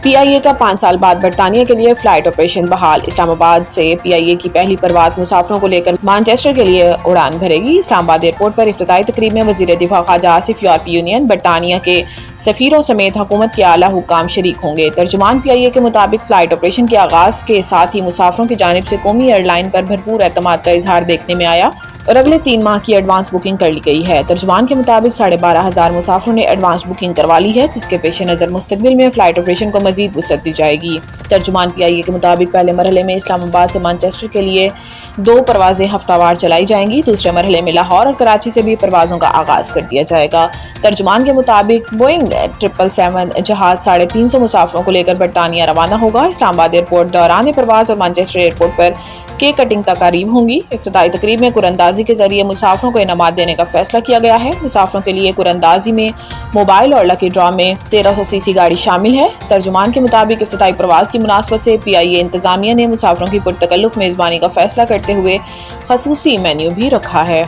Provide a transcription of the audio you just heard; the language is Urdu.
PIA کا 5 سال بعد برطانیہ کے لیے فلائٹ آپریشن بحال۔ اسلام آباد سے PIA کی پہلی پرواز مسافروں کو لے کر مانچسٹر کے لیے اڑان بھرے گی۔ اسلام آباد ایئرپورٹ پر افتتاحی تقریب میں وزیر دفاع خواجہ آصف، یورپی یونین، برطانیہ کے سفیروں سمیت حکومت کے اعلیٰ حکام شریک ہوں گے۔ ترجمان PIA کے مطابق فلائٹ آپریشن کے آغاز کے ساتھ ہی مسافروں کی جانب سے قومی ایئر لائن پر بھرپور اعتماد کا اظہار دیکھنے میں آیا اور اگلے 3 ماہ کی ایڈوانس بکنگ کر لی گئی ہے۔ ترجمان کے مطابق 12,500 مسافروں نے ایڈوانس بکنگ کروا لی ہے، جس کے پیش نظر مستقبل میں فلائٹ آپریشن کو مزید وسعت دی جائے گی۔ ترجمان PIA کے مطابق پہلے مرحلے میں اسلام آباد سے مانچسٹر کے لیے 2 پروازیں ہفتہ وار چلائی جائیں گی۔ دوسرے مرحلے میں لاہور اور کراچی سے بھی پروازوں کا آغاز کر دیا جائے گا۔ ترجمان کے مطابق بوئنگ 777 جہاز 350 مسافروں کو لے کر برطانیہ روانہ ہوگا۔ اسلام آباد ایئرپورٹ دوران پرواز اور مانچسٹر ایئرپورٹ پر کیک کٹنگ تقاریب ہوں گی۔ افتتاحی تقریب میں قراندازی کے ذریعے مسافروں کو انعامات دینے کا فیصلہ کیا گیا ہے۔ مسافروں کے لیے قراندازی میں موبائل اور لکی ڈرا میں 1300 cc گاڑی شامل ہے۔ ترجمان کے مطابق افتتاحی پرواز کی مناسبت سے PIA انتظامیہ نے مسافروں کی پرتکلف میزبانی کا فیصلہ کرتے ہوئے خصوصی مینیو بھی رکھا ہے۔